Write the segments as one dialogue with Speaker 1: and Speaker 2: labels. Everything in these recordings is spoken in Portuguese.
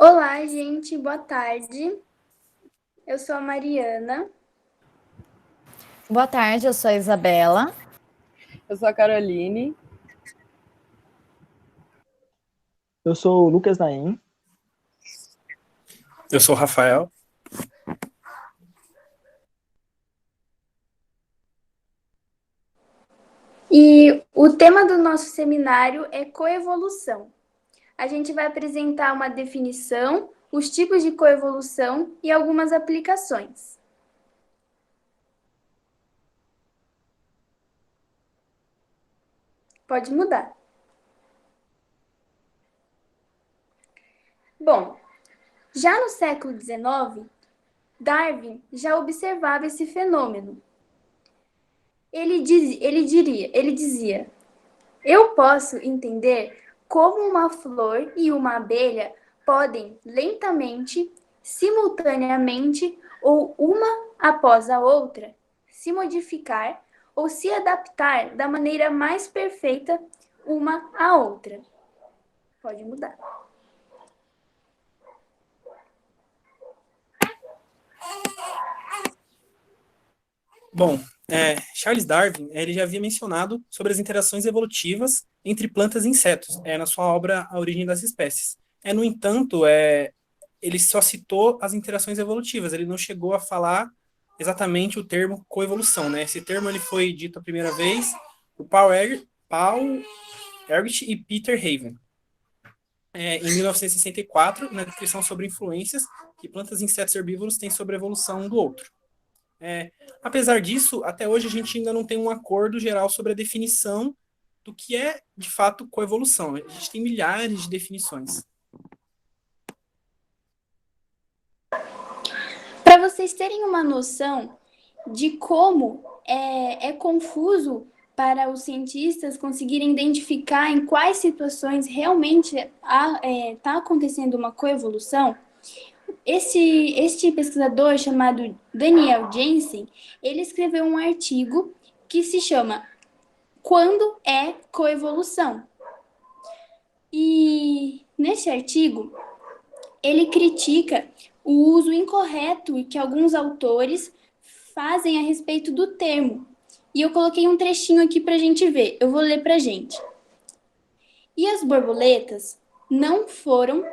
Speaker 1: Olá, gente, boa tarde. Eu sou a Mariana.
Speaker 2: Boa tarde, eu sou a Isabela.
Speaker 3: Eu sou a Caroline.
Speaker 4: Eu sou o Lucas Naim.
Speaker 5: Eu sou o Rafael.
Speaker 1: E o tema do nosso seminário é coevolução. A gente vai apresentar uma definição, os tipos de coevolução e algumas aplicações. Pode mudar. Bom, já no século XIX, Darwin já observava esse fenômeno. Ele dizia: eu posso entender como uma flor e uma abelha podem lentamente, simultaneamente ou uma após a outra, se modificar ou se adaptar da maneira mais perfeita uma à outra. Pode mudar.
Speaker 5: Bom, Charles Darwin ele já havia mencionado sobre as interações evolutivas entre plantas e insetos na sua obra A Origem das Espécies. No entanto, ele só citou as interações evolutivas, ele não chegou a falar exatamente o termo coevolução. Esse termo ele foi dito a primeira vez por Paul Ehrlich e Peter Haven. Em 1964, na descrição sobre influências que plantas e insetos herbívoros têm sobre a evolução um do outro. Apesar disso, até hoje a gente ainda não tem um acordo geral sobre a definição do que é, de fato, coevolução. A gente tem milhares de definições.
Speaker 1: Para vocês terem uma noção de como é confuso para os cientistas conseguirem identificar em quais situações realmente está acontecendo uma coevolução, este pesquisador chamado Daniel Jensen, ele escreveu um artigo que se chama Quando é coevolução? E nesse artigo, ele critica o uso incorreto que alguns autores fazem a respeito do termo. E eu coloquei um trechinho aqui para a gente ver. Eu vou ler para a gente. E as borboletas não foram...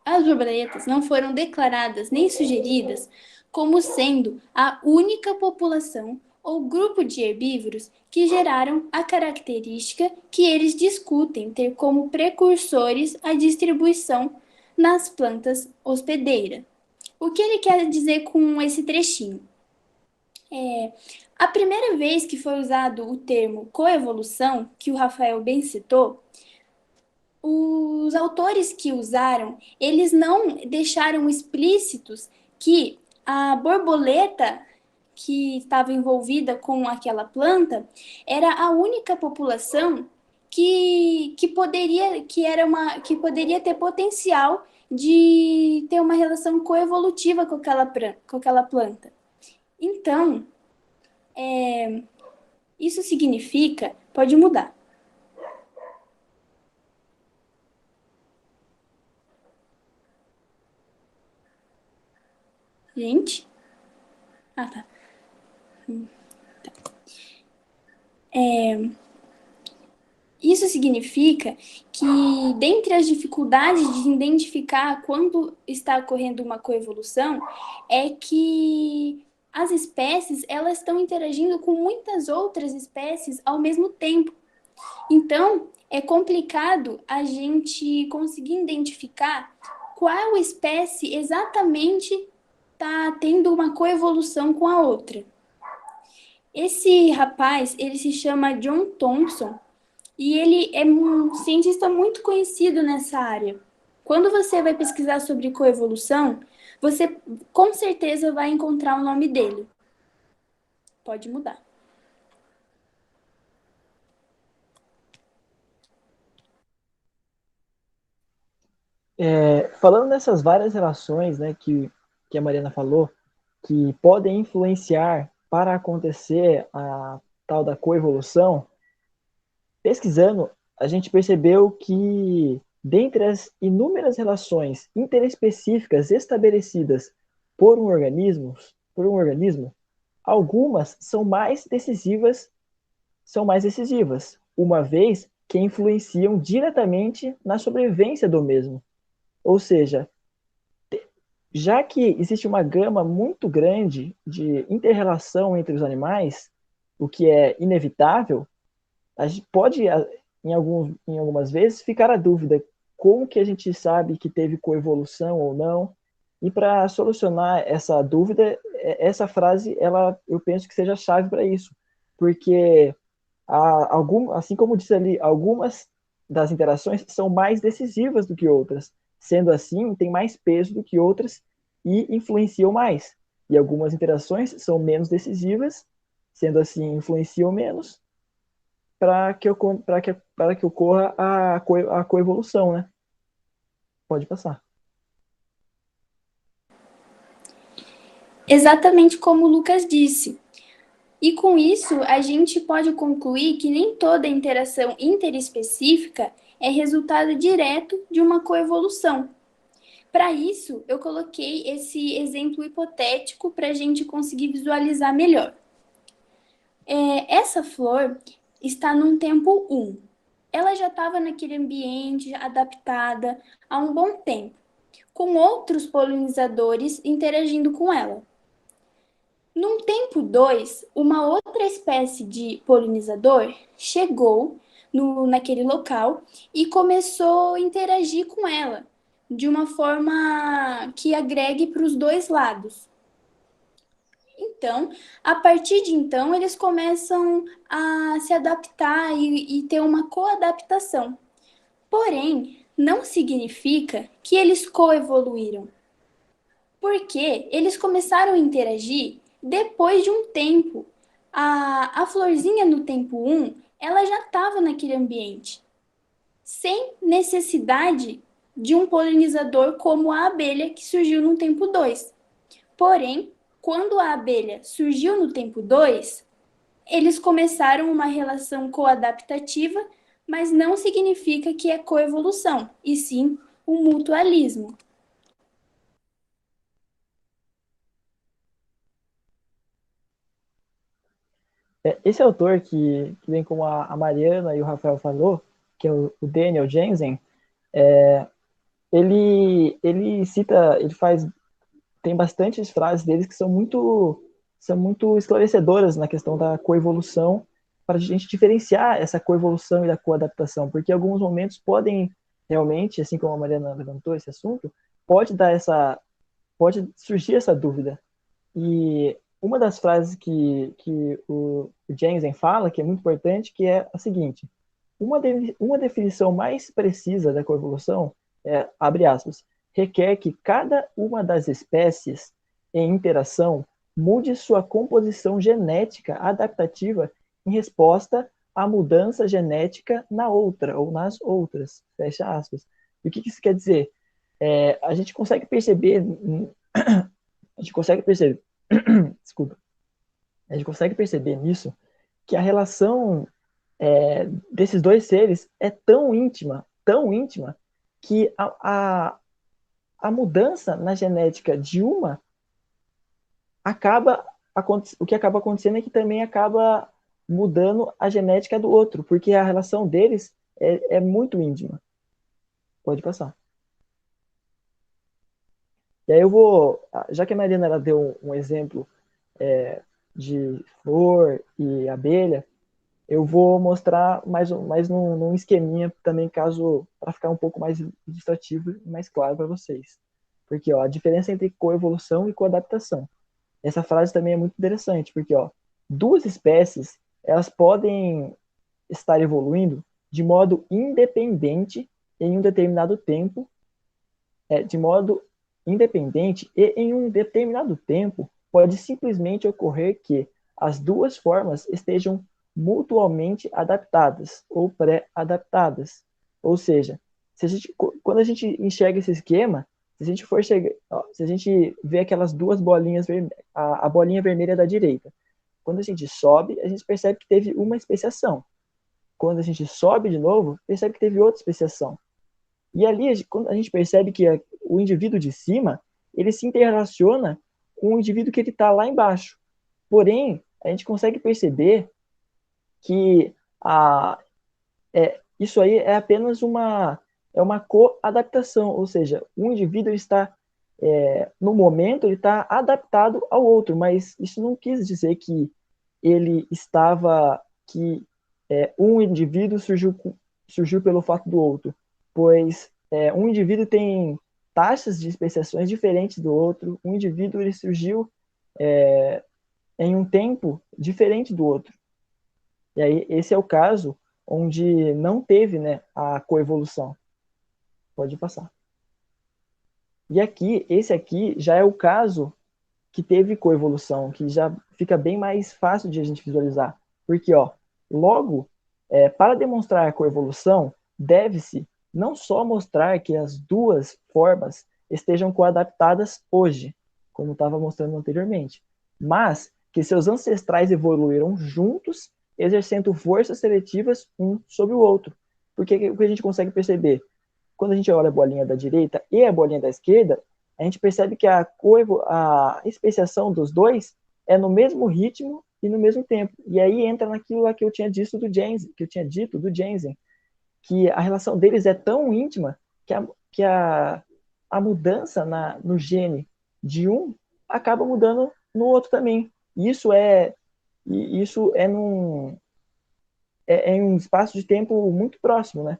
Speaker 1: As borboletas não foram declaradas nem sugeridas como sendo a única população ou grupo de herbívoros que geraram a característica que eles discutem ter como precursores a distribuição nas plantas hospedeiras. O que ele quer dizer com esse trechinho? A primeira vez que foi usado o termo coevolução, que o Rafael bem citou, os autores que usaram, eles não deixaram explícitos que a borboleta que estava envolvida com aquela planta era a única população que poderia ter potencial de ter uma relação coevolutiva com aquela planta. Então, isso significa, pode mudar. Gente? Tá. Isso significa que, dentre as dificuldades de identificar quando está ocorrendo uma coevolução, é que as espécies elas estão interagindo com muitas outras espécies ao mesmo tempo. Então, é complicado a gente conseguir identificar qual espécie exatamente está tendo uma coevolução com a outra. Esse rapaz, ele se chama John Thomson, e ele é um cientista muito conhecido nessa área. Quando você vai pesquisar sobre coevolução, você com certeza vai encontrar o nome dele. Pode mudar.
Speaker 4: Falando nessas várias relações, né, que a Mariana falou, que podem influenciar para acontecer a tal da coevolução, pesquisando, a gente percebeu que dentre as inúmeras relações interespecíficas estabelecidas por um organismo, algumas são mais decisivas, uma vez que influenciam diretamente na sobrevivência do mesmo. Ou seja, já que existe uma gama muito grande de inter-relação entre os animais, o que é inevitável, a gente pode, em algumas vezes, ficar a dúvida como que a gente sabe que teve coevolução ou não. E para solucionar essa dúvida, essa frase, eu penso que seja a chave para isso. Porque, assim como disse ali, algumas das interações são mais decisivas do que outras. Sendo assim, tem mais peso do que outras e influenciam mais. E algumas interações são menos decisivas, sendo assim, influenciam menos, para que ocorra a coevolução, né? Pode passar.
Speaker 1: Exatamente como o Lucas disse. E com isso, a gente pode concluir que nem toda interação interespecífica é resultado direto de uma coevolução. Para isso, eu coloquei esse exemplo hipotético para a gente conseguir visualizar melhor. Essa flor está num tempo 1. Ela já estava naquele ambiente adaptada há um bom tempo, com outros polinizadores interagindo com ela. Num tempo 2, uma outra espécie de polinizador chegou naquele local e começou a interagir com ela de uma forma que agregue para os dois lados. Então, a partir de então, eles começam a se adaptar e ter uma coadaptação. Porém, não significa que eles coevoluíram, porque eles começaram a interagir depois de um tempo. A florzinha no tempo 1, ela já estava naquele ambiente, sem necessidade de um polinizador como a abelha que surgiu no tempo 2. Porém, quando a abelha surgiu no tempo 2, eles começaram uma relação coadaptativa, mas não significa que é coevolução, e sim o mutualismo.
Speaker 4: Esse autor que vem como a Mariana e o Rafael falou, que é o Daniel Jensen, ele cita, tem bastantes frases deles que são muito esclarecedoras na questão da coevolução, para a gente diferenciar essa coevolução e da coadaptação, porque em alguns momentos podem realmente, assim como a Mariana levantou esse assunto, pode surgir essa dúvida. E uma das frases que o Jensen fala, que é muito importante, que é a seguinte: uma definição mais precisa da coevolução abre aspas, requer que cada uma das espécies em interação mude sua composição genética adaptativa em resposta à mudança genética na outra ou nas outras, fecha aspas. E o que isso quer dizer? A gente consegue perceber desculpa, a gente consegue perceber nisso que a relação desses dois seres é tão íntima, que a mudança na genética de uma o que acaba acontecendo é que também acaba mudando a genética do outro, porque a relação deles é muito íntima. Pode passar. E aí já que a Marina ela deu um exemplo de flor e abelha, eu vou mostrar mais num esqueminha também, para ficar um pouco mais ilustrativo e mais claro para vocês. Porque a diferença entre coevolução e coadaptação. Essa frase também é muito interessante, porque duas espécies elas podem estar evoluindo de modo independente em um determinado tempo, de modo independente e em um determinado tempo pode simplesmente ocorrer que as duas formas estejam mutuamente adaptadas ou pré-adaptadas. Ou seja, quando a gente enxerga esse esquema, se a gente vê aquelas duas bolinhas a bolinha vermelha da direita, quando a gente sobe, a gente percebe que teve uma especiação. Quando a gente sobe de novo, percebe que teve outra especiação. E ali, quando a gente percebe que o indivíduo de cima, ele se interrelaciona com o indivíduo que ele está lá embaixo. Porém, a gente consegue perceber que isso aí é apenas uma coadaptação, ou seja, um indivíduo está, no momento, ele está adaptado ao outro, mas isso não quis dizer que ele estava, que um indivíduo surgiu pelo fato do outro, pois um indivíduo tem taxas de especiações diferentes do outro, um indivíduo ele surgiu em um tempo diferente do outro. E aí, esse é o caso onde não teve, né, a coevolução. Pode passar. E aqui, esse aqui já é o caso que teve coevolução, que já fica bem mais fácil de a gente visualizar. Porque, logo, para demonstrar a coevolução, deve-se não só mostrar que as duas formas estejam coadaptadas hoje, como estava mostrando anteriormente, mas que seus ancestrais evoluíram juntos, exercendo forças seletivas um sobre o outro. Porque o que a gente consegue perceber? Quando a gente olha a bolinha da direita e a bolinha da esquerda, a gente percebe que a especiação dos dois é no mesmo ritmo e no mesmo tempo. E aí entra naquilo lá que eu tinha dito do Jensen, que a relação deles é tão íntima que a mudança no gene de um acaba mudando no outro também. Isso é em um espaço de tempo muito próximo, né?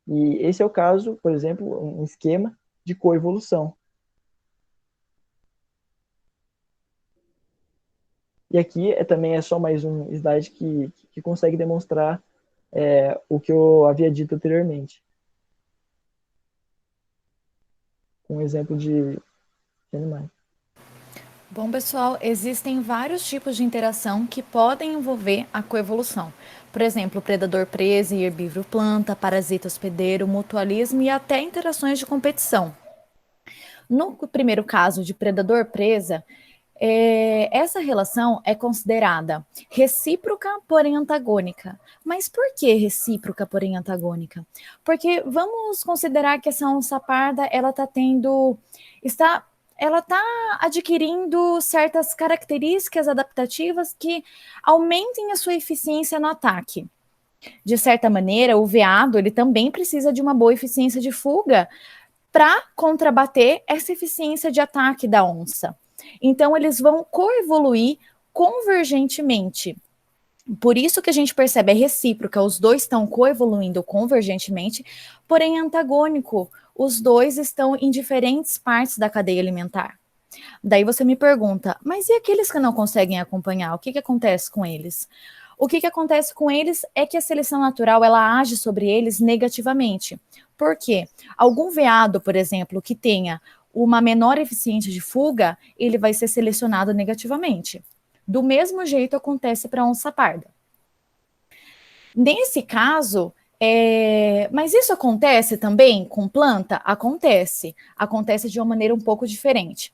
Speaker 4: E esse é o caso, por exemplo, um esquema de coevolução. E aqui também é só mais um slide que consegue demonstrar o que eu havia dito anteriormente. Um exemplo de animais.
Speaker 2: Bom, pessoal, existem vários tipos de interação que podem envolver a coevolução. Por exemplo, predador-presa e herbívoro-planta, parasita-hospedeiro, mutualismo e até interações de competição. No primeiro caso de predador-presa, essa relação é considerada recíproca, porém antagônica. Mas por que recíproca, porém antagônica? Porque vamos considerar que essa onça parda ela está adquirindo certas características adaptativas que aumentem a sua eficiência no ataque. De certa maneira, o veado ele também precisa de uma boa eficiência de fuga para contrabater essa eficiência de ataque da onça. Então, eles vão coevoluir convergentemente. Por isso que a gente percebe, é recíproca, os dois estão coevoluindo convergentemente, porém antagônico, os dois estão em diferentes partes da cadeia alimentar. Daí você me pergunta, mas e aqueles que não conseguem acompanhar? O que acontece com eles? O que acontece com eles é que a seleção natural ela age sobre eles negativamente. Por quê? Algum veado, por exemplo, que tenha uma menor eficiência de fuga, ele vai ser selecionado negativamente. Do mesmo jeito acontece para a onça parda. Nesse caso, mas isso acontece também com planta? Acontece. Acontece de uma maneira um pouco diferente.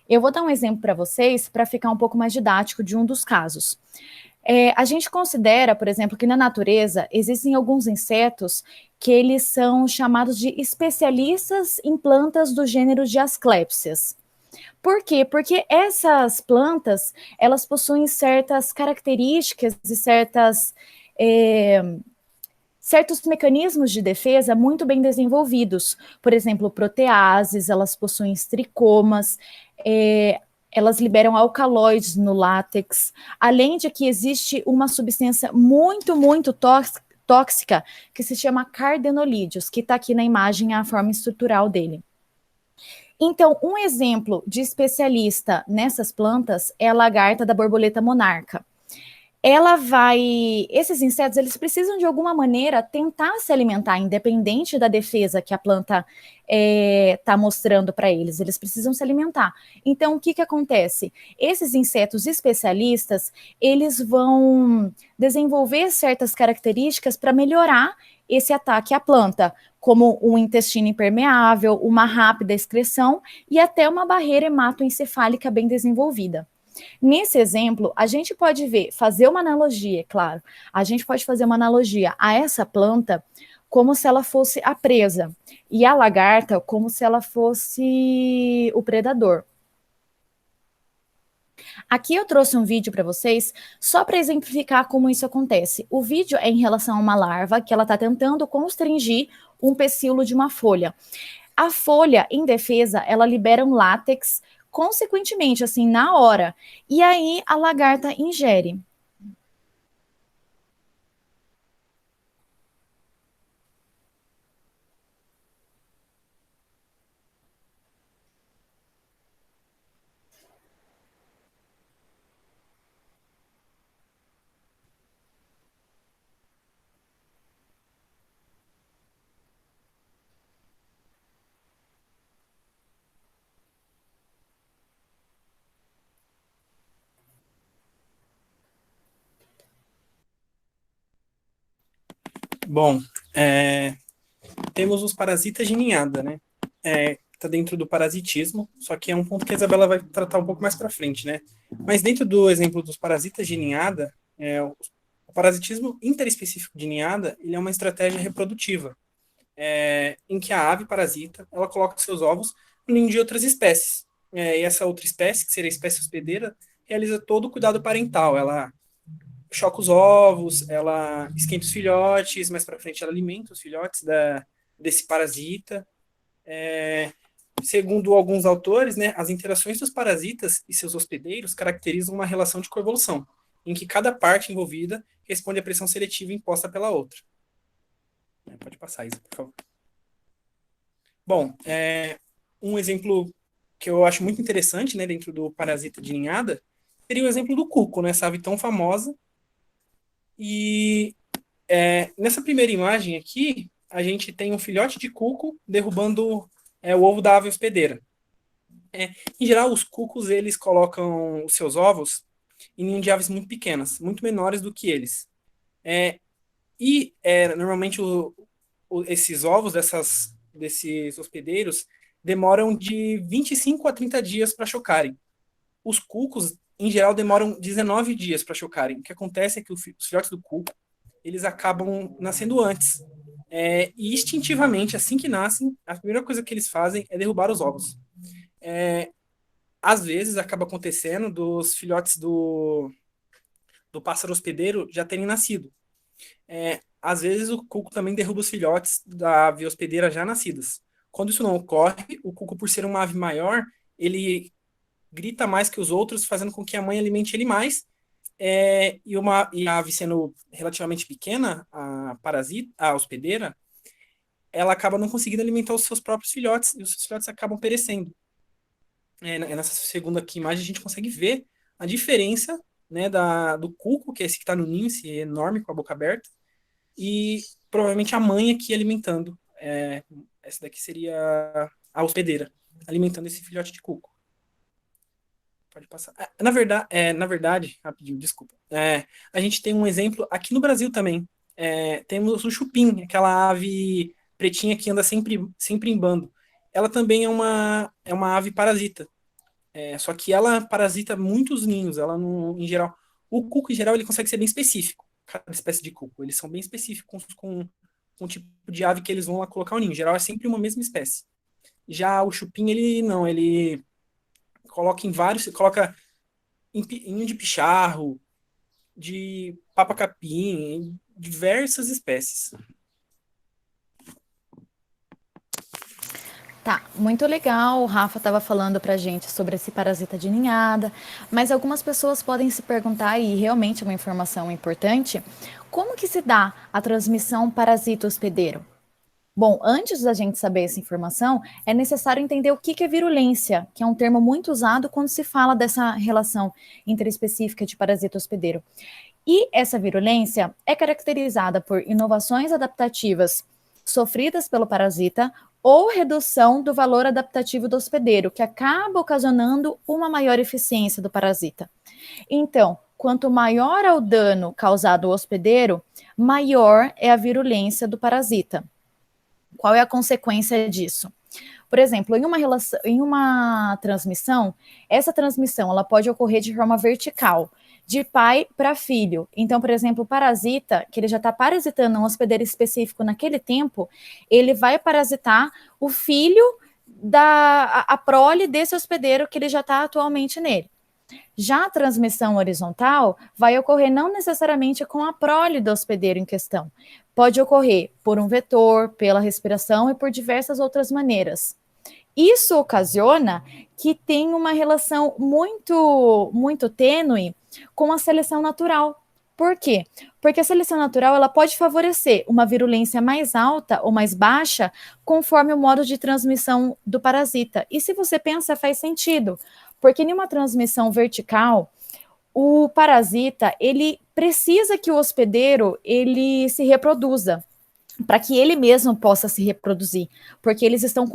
Speaker 2: Eu vou dar um exemplo para vocês para ficar um pouco mais didático de um dos casos. A gente considera, por exemplo, que na natureza existem alguns insetos que eles são chamados de especialistas em plantas do gênero de Asclepias. Por quê? Porque essas plantas, elas possuem certas características e certos mecanismos de defesa muito bem desenvolvidos. Por exemplo, proteases, elas possuem tricomas, elas liberam alcaloides no látex, além de que existe uma substância muito, muito tóxica que se chama cardenolídeos, que está aqui na imagem a forma estrutural dele. Então, um exemplo de especialista nessas plantas é a lagarta da borboleta monarca. Esses insetos, eles precisam de alguma maneira tentar se alimentar, independente da defesa que a planta está mostrando para eles, eles precisam se alimentar. Então, o que acontece? Esses insetos especialistas, eles vão desenvolver certas características para melhorar esse ataque à planta, como um intestino impermeável, uma rápida excreção e até uma barreira hematoencefálica bem desenvolvida. Nesse exemplo, a gente pode fazer uma analogia, claro, a gente pode fazer uma analogia a essa planta como se ela fosse a presa, e a lagarta como se ela fosse o predador. Aqui eu trouxe um vídeo para vocês, só para exemplificar como isso acontece. O vídeo é em relação a uma larva que ela está tentando constringir um pecíolo de uma folha. A folha, em defesa, ela libera um látex, consequentemente, assim, na hora. E aí a lagarta ingere.
Speaker 5: Bom, temos os parasitas de ninhada, né? Tá dentro do parasitismo, só que é um ponto que a Isabela vai tratar um pouco mais para frente, né? Mas dentro do exemplo dos parasitas de ninhada, o parasitismo interespecífico de ninhada, ele é uma estratégia reprodutiva, em que a ave parasita, ela coloca seus ovos no ninho de outras espécies. E essa outra espécie, que seria a espécie hospedeira, realiza todo o cuidado parental. Ela choca os ovos, ela esquenta os filhotes, mais para frente ela alimenta os filhotes desse parasita. Segundo alguns autores, né, as interações dos parasitas e seus hospedeiros caracterizam uma relação de coevolução, em que cada parte envolvida responde à pressão seletiva imposta pela outra. Pode passar, Isa, por favor. Bom, um exemplo que eu acho muito interessante, né, dentro do parasita de ninhada, seria o exemplo do cuco, né, essa ave tão famosa. E nessa primeira imagem aqui, a gente tem um filhote de cuco derrubando o ovo da ave hospedeira. Em geral, os cucos, eles colocam os seus ovos em ninho de aves muito pequenas, muito menores do que eles. Normalmente esses ovos desses hospedeiros demoram de 25 a 30 dias para chocarem. Os cucos, em geral, demoram 19 dias para chocarem. O que acontece é que os filhotes do cuco, eles acabam nascendo antes. E instintivamente, assim que nascem, a primeira coisa que eles fazem é derrubar os ovos. Às vezes, acaba acontecendo dos filhotes do pássaro hospedeiro já terem nascido. Às vezes, o cuco também derruba os filhotes da ave hospedeira já nascidas. Quando isso não ocorre, o cuco, por ser uma ave maior, ele grita mais que os outros, fazendo com que a mãe alimente ele mais. E a ave sendo relativamente pequena, a hospedeira, ela acaba não conseguindo alimentar os seus próprios filhotes, e os seus filhotes acabam perecendo. Nessa segunda aqui imagem, a gente consegue ver a diferença, né, do cuco, que é esse que está no ninho, esse enorme com a boca aberta, e provavelmente a mãe aqui alimentando. Essa daqui seria a hospedeira, alimentando esse filhote de cuco. Pode passar. Na verdade, rapidinho, desculpa. A gente tem um exemplo aqui no Brasil também. Temos o chupim, aquela ave pretinha que anda sempre em bando. Ela também é uma ave parasita. Só que ela parasita muitos ninhos. Ela não, em geral, o cuco em geral ele consegue ser bem específico. Cada espécie de cuco, eles são bem específicos com o tipo de ave que eles vão lá colocar o ninho. Em geral é sempre uma mesma espécie. Já o chupim ele não, ele coloca em vários, coloca em ninho de picharro, de papa-capim, em diversas espécies.
Speaker 2: Tá, muito legal. O Rafa estava falando pra gente sobre esse parasita de ninhada, mas algumas pessoas podem se perguntar, e realmente é uma informação importante, como que se dá a transmissão parasita hospedeiro? Bom, antes da gente saber essa informação, é necessário entender o que é virulência, que é um termo muito usado quando se fala dessa relação interespecífica de parasita hospedeiro. E essa virulência é caracterizada por inovações adaptativas sofridas pelo parasita ou redução do valor adaptativo do hospedeiro, que acaba ocasionando uma maior eficiência do parasita. Então, quanto maior é o dano causado ao hospedeiro, maior é a virulência do parasita. Qual é a consequência disso? Por exemplo, em uma transmissão, essa transmissão ela pode ocorrer de forma vertical, de pai para filho. Então, por exemplo, o parasita, que ele já está parasitando um hospedeiro específico naquele tempo, ele vai parasitar o filho a prole desse hospedeiro que ele já está atualmente nele. Já a transmissão horizontal vai ocorrer não necessariamente com a prole do hospedeiro em questão. Pode ocorrer por um vetor, pela respiração e por diversas outras maneiras. Isso ocasiona que tem uma relação muito tênue com a seleção natural. Por quê? Porque a seleção natural ela pode favorecer uma virulência mais alta ou mais baixa conforme o modo de transmissão do parasita. E se você pensa, faz sentido, porque em uma transmissão vertical, o parasita ele precisa que o hospedeiro ele se reproduza, para que ele mesmo possa se reproduzir, porque eles estão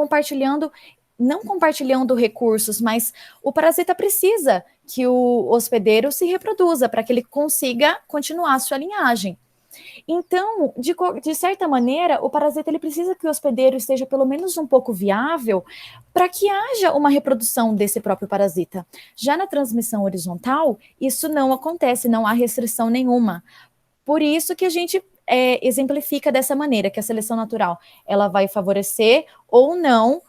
Speaker 2: não compartilhando recursos, mas o parasita precisa que o hospedeiro se reproduza para que ele consiga continuar a sua linhagem. Então, de certa maneira, o parasita ele precisa que o hospedeiro esteja pelo menos um pouco viável para que haja uma reprodução desse próprio parasita. Já na transmissão horizontal, isso não acontece, não há restrição nenhuma. Por isso que a gente exemplifica dessa maneira, que a seleção natural ela vai favorecer ou não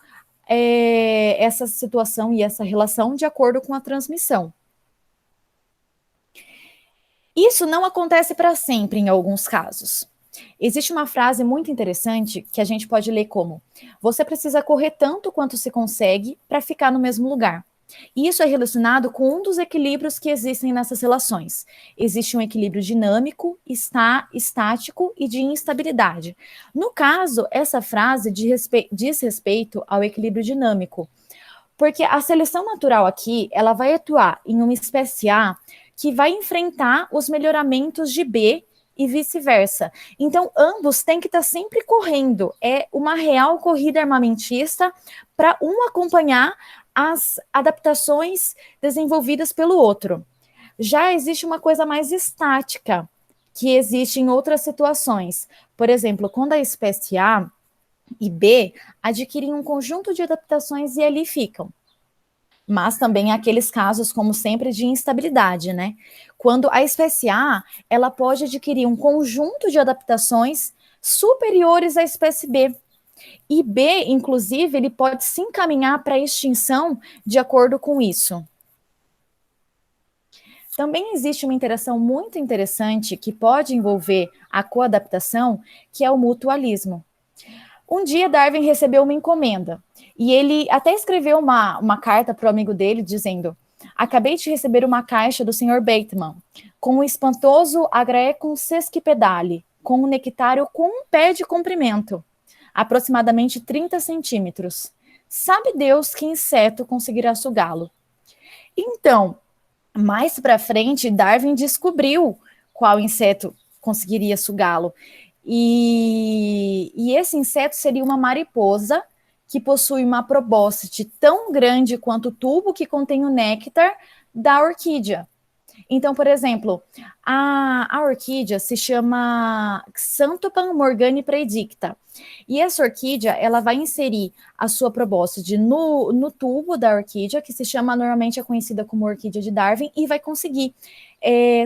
Speaker 2: essa situação e essa relação de acordo com a transmissão. Isso não acontece para sempre em alguns casos. Existe uma frase muito interessante que a gente pode ler como: você precisa correr tanto quanto se consegue para ficar no mesmo lugar. E isso é relacionado com um dos equilíbrios que existem nessas relações. Existe um equilíbrio dinâmico, estático e de instabilidade. No caso, essa frase diz respeito ao equilíbrio dinâmico, porque a seleção natural aqui, ela vai atuar em uma espécie A que vai enfrentar os melhoramentos de B e vice-versa. Então, ambos têm que estar sempre correndo. É uma real corrida armamentista para um acompanhar as adaptações desenvolvidas pelo outro. Já existe uma coisa mais estática, que existe em outras situações. Por exemplo, quando a espécie A e B adquirem um conjunto de adaptações e ali ficam. Mas também há aqueles casos, como sempre, de instabilidade, né? Quando a espécie A, ela pode adquirir um conjunto de adaptações superiores à espécie B. E B, inclusive, ele pode se encaminhar para a extinção de acordo com isso. Também existe uma interação muito interessante que pode envolver a coadaptação, que é o mutualismo. Um dia Darwin recebeu uma encomenda e ele até escreveu uma carta para o amigo dele dizendo: acabei de receber uma caixa do Sr. Bateman com um espantoso Agraecum sesquipedale, com um nectário com um pé de comprimento, aproximadamente 30 centímetros. Sabe Deus que inseto conseguirá sugá-lo? Então, mais para frente, Darwin descobriu qual inseto conseguiria sugá-lo. E esse inseto seria uma mariposa que possui uma probóscide tão grande quanto o tubo que contém o néctar da orquídea. Então, por exemplo, a orquídea se chama Xanthopan morgani praedicta. E essa orquídea, ela vai inserir a sua probóscide no tubo da orquídea, que se chama, normalmente é conhecida como orquídea de Darwin, e vai conseguir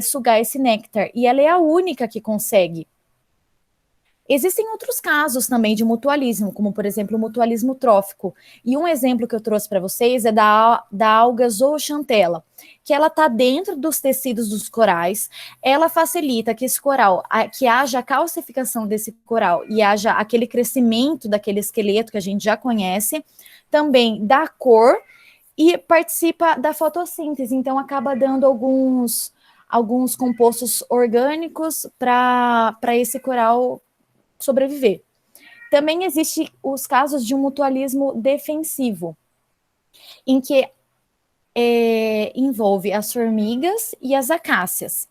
Speaker 2: sugar esse néctar. E ela é a única que consegue. Existem outros casos também de mutualismo, como, por exemplo, o mutualismo trófico. E um exemplo que eu trouxe para vocês é da alga zooxanthella, que ela está dentro dos tecidos dos corais, ela facilita que esse coral, que haja a calcificação desse coral e haja aquele crescimento daquele esqueleto que a gente já conhece, também dá cor e participa da fotossíntese, então acaba dando alguns compostos orgânicos para esse coral sobreviver. Também existem os casos de um mutualismo defensivo, em que envolve as formigas e as acácias.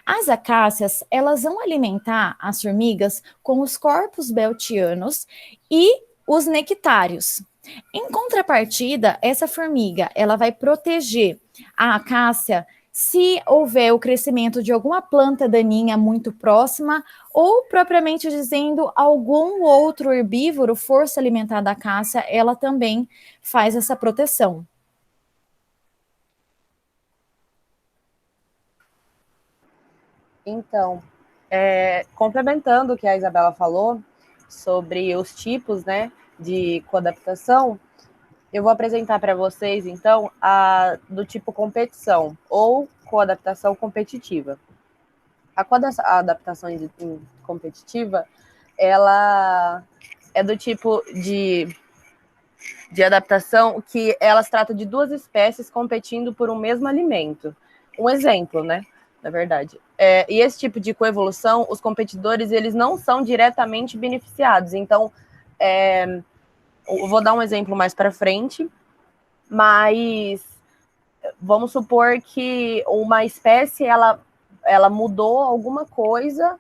Speaker 2: As acácias, elas vão alimentar as formigas com os corpos beltianos e os nectários. Em contrapartida, essa formiga, ela vai proteger a acácia se houver o crescimento de alguma planta daninha muito próxima ou, propriamente dizendo, algum outro herbívoro for se alimentar da acácia, ela também faz essa proteção.
Speaker 3: Então, complementando o que a Isabela falou sobre os tipos, né, de coadaptação, eu vou apresentar para vocês, então, a do tipo competição ou coadaptação competitiva. A coadaptação competitiva, ela é do tipo de adaptação que ela se trata de duas espécies competindo por um mesmo alimento. Um exemplo, né? Na verdade. E esse tipo de coevolução, os competidores, eles não são diretamente beneficiados. Então, eu vou dar um exemplo mais para frente, mas vamos supor que uma espécie, ela mudou alguma coisa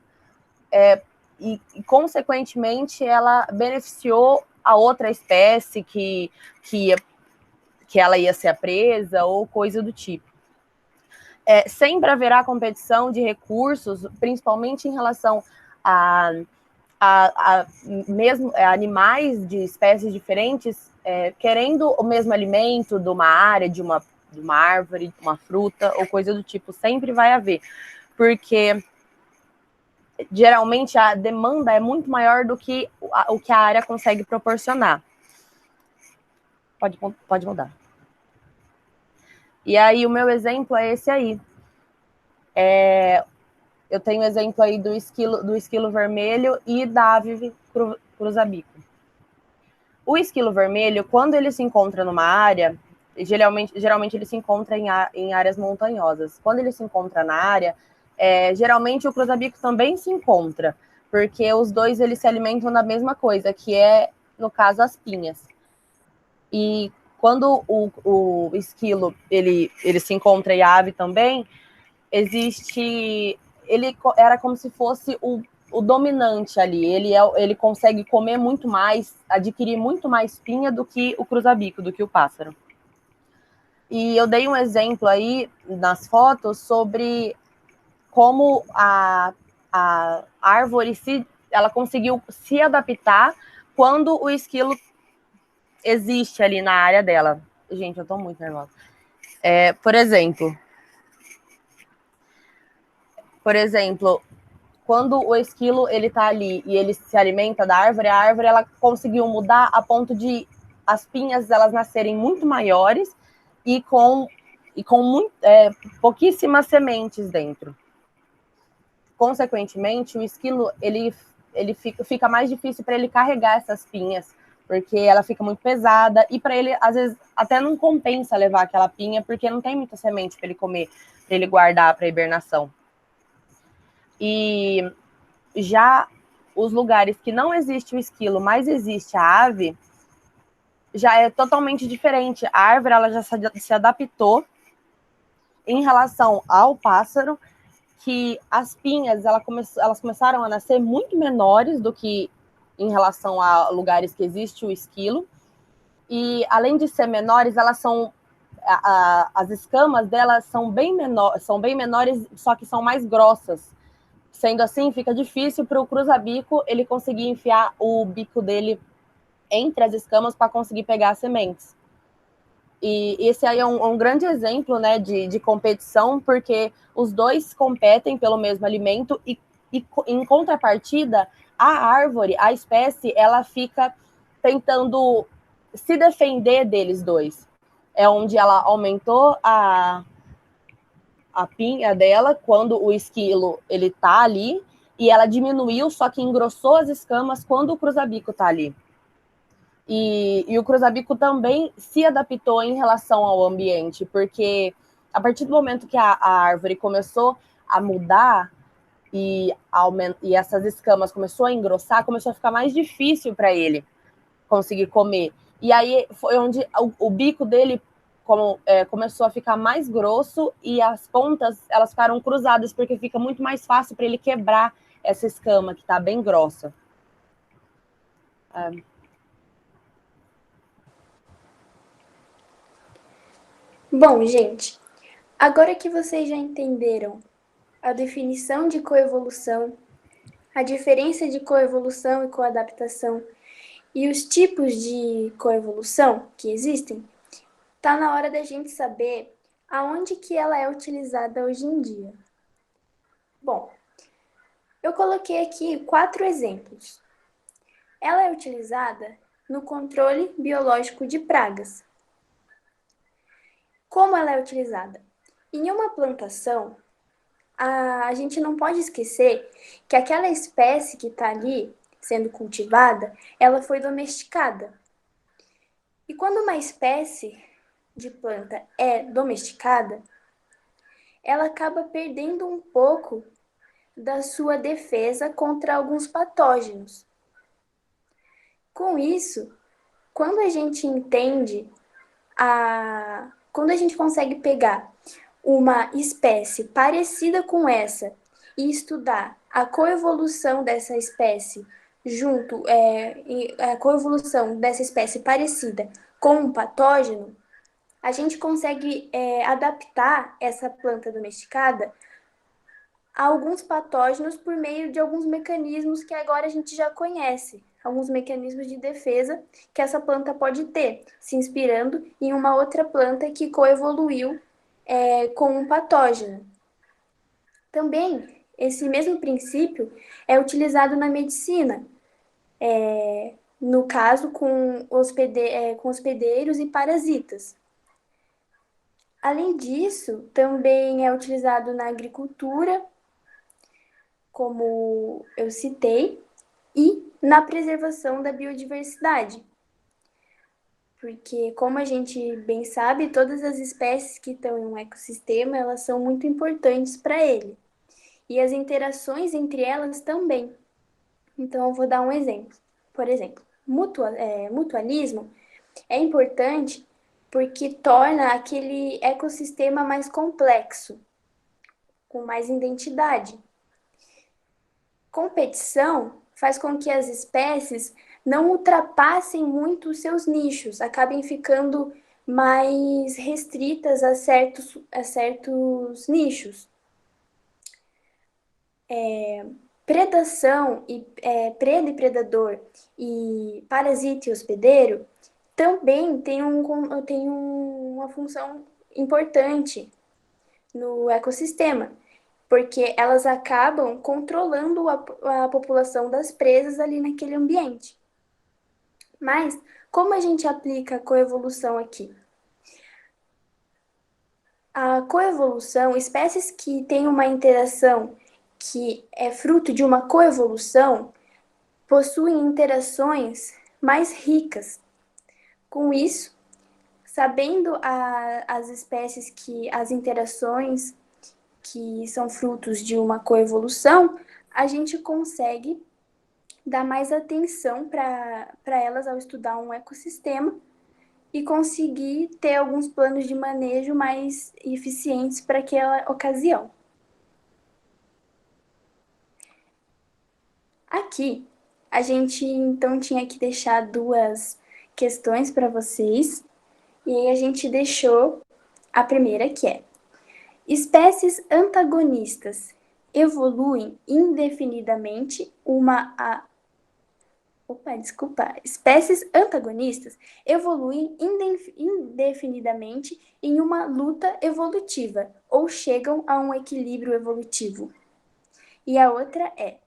Speaker 3: e, consequentemente, ela beneficiou a outra espécie que ela ia ser a presa ou coisa do tipo. Sempre haverá competição de recursos, principalmente em relação a mesmo animais de espécies diferentes querendo o mesmo alimento de uma área, de uma árvore, de uma fruta ou coisa do tipo. Sempre vai haver, porque geralmente a demanda é muito maior do que o que a área consegue proporcionar. Pode mudar. E aí, o meu exemplo é esse aí. Eu tenho exemplo aí do esquilo vermelho e da ave cruzabico. O esquilo vermelho, quando ele se encontra numa área, geralmente ele se encontra em áreas montanhosas. Quando ele se encontra na área, geralmente o cruzabico também se encontra, porque os dois eles se alimentam da mesma coisa, que é, no caso, as pinhas. E quando o esquilo ele se encontra e a ave também, ele era como se fosse o dominante ali. Ele consegue comer muito mais, adquirir muito mais pinha do que o cruzabico, do que o pássaro. E eu dei um exemplo aí nas fotos sobre como a árvore ela conseguiu se adaptar quando o esquilo existe ali na área dela. Gente, eu tô muito nervosa. Por exemplo, quando o esquilo ele tá ali e ele se alimenta da árvore, a árvore ela conseguiu mudar a ponto de as pinhas elas nascerem muito maiores e com pouquíssimas sementes dentro. Consequentemente, o esquilo ele fica mais difícil para ele carregar essas pinhas, porque ela fica muito pesada e para ele às vezes até não compensa levar aquela pinha, porque não tem muita semente para ele comer, para ele guardar para hibernação. E já os lugares que não existe o esquilo, mas existe a ave, já é totalmente diferente. A árvore ela já se adaptou em relação ao pássaro, que as pinhas elas começaram a nascer muito menores do que em relação a lugares que existe o esquilo. E além de ser menores, elas são as escamas delas são bem menores, só que são mais grossas. Sendo assim, fica difícil para o cruzabico ele conseguir enfiar o bico dele entre as escamas para conseguir pegar as sementes. E esse aí é um grande exemplo, né, de competição, porque os dois competem pelo mesmo alimento e em contrapartida, a árvore, a espécie, ela fica tentando se defender deles dois. É onde ela aumentou a pinha dela quando o esquilo ele tá ali, e ela diminuiu, só que engrossou as escamas quando o cruzabico tá ali. E o cruzabico também se adaptou em relação ao ambiente, porque a partir do momento que a árvore começou a mudar e essas escamas começou a engrossar, começou a ficar mais difícil para ele conseguir comer. E aí foi onde o bico dele começou a ficar mais grosso e as pontas elas ficaram cruzadas, porque fica muito mais fácil para ele quebrar essa escama que está bem grossa.
Speaker 1: Bom, gente, agora que vocês já entenderam a definição de coevolução, a diferença de coevolução e coadaptação e os tipos de coevolução que existem, tá na hora da gente saber aonde que ela é utilizada hoje em dia. Bom, eu coloquei aqui 4 exemplos. Ela é utilizada no controle biológico de pragas. Como ela é utilizada? Em uma plantação, a gente não pode esquecer que aquela espécie que está ali sendo cultivada, ela foi domesticada. E quando uma espécie de planta é domesticada, ela acaba perdendo um pouco da sua defesa contra alguns patógenos. Com isso, quando a gente entende quando a gente consegue pegar uma espécie parecida com essa e estudar a coevolução dessa espécie a coevolução dessa espécie parecida com um patógeno, a gente consegue adaptar essa planta domesticada a alguns patógenos por meio de alguns mecanismos que agora a gente já conhece, alguns mecanismos de defesa que essa planta pode ter, se inspirando em uma outra planta que coevoluiu com um patógeno. Também, esse mesmo princípio é utilizado na medicina, no caso com hospedeiros e parasitas. Além disso, também é utilizado na agricultura, como eu citei, e na preservação da biodiversidade. Porque, como a gente bem sabe, todas as espécies que estão em um ecossistema, elas são muito importantes para ele. E as interações entre elas também. Então, eu vou dar um exemplo. Por exemplo, mutualismo é importante porque torna aquele ecossistema mais complexo, com mais identidade. Competição faz com que as espécies não ultrapassem muito os seus nichos, acabem ficando mais restritas a certos nichos. Predação, preda e predador, e parasita e hospedeiro também tem uma função importante no ecossistema, porque elas acabam controlando a população das presas ali naquele ambiente. Mas, como a gente aplica a coevolução aqui? A coevolução, espécies que têm uma interação que é fruto de uma coevolução, possuem interações mais ricas. Com isso, sabendo as espécies as interações que são frutos de uma coevolução, a gente consegue dar mais atenção para elas ao estudar um ecossistema e conseguir ter alguns planos de manejo mais eficientes para aquela ocasião. Aqui, a gente então tinha que deixar 2 questões para vocês, e aí a gente deixou a primeira, que é: espécies antagonistas evoluem indefinidamente Espécies antagonistas evoluem indefinidamente em uma luta evolutiva ou chegam a um equilíbrio evolutivo. E a outra é: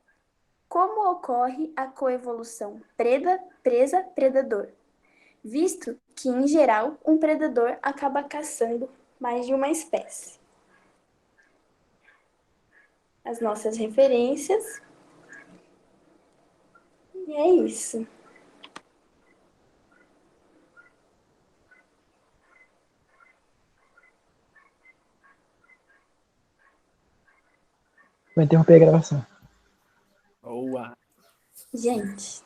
Speaker 1: como ocorre a coevolução presa-predador? Visto que, em geral, um predador acaba caçando mais de uma espécie. As nossas referências. E é isso.
Speaker 4: Vou interromper a gravação.
Speaker 5: Boa!
Speaker 1: Gente.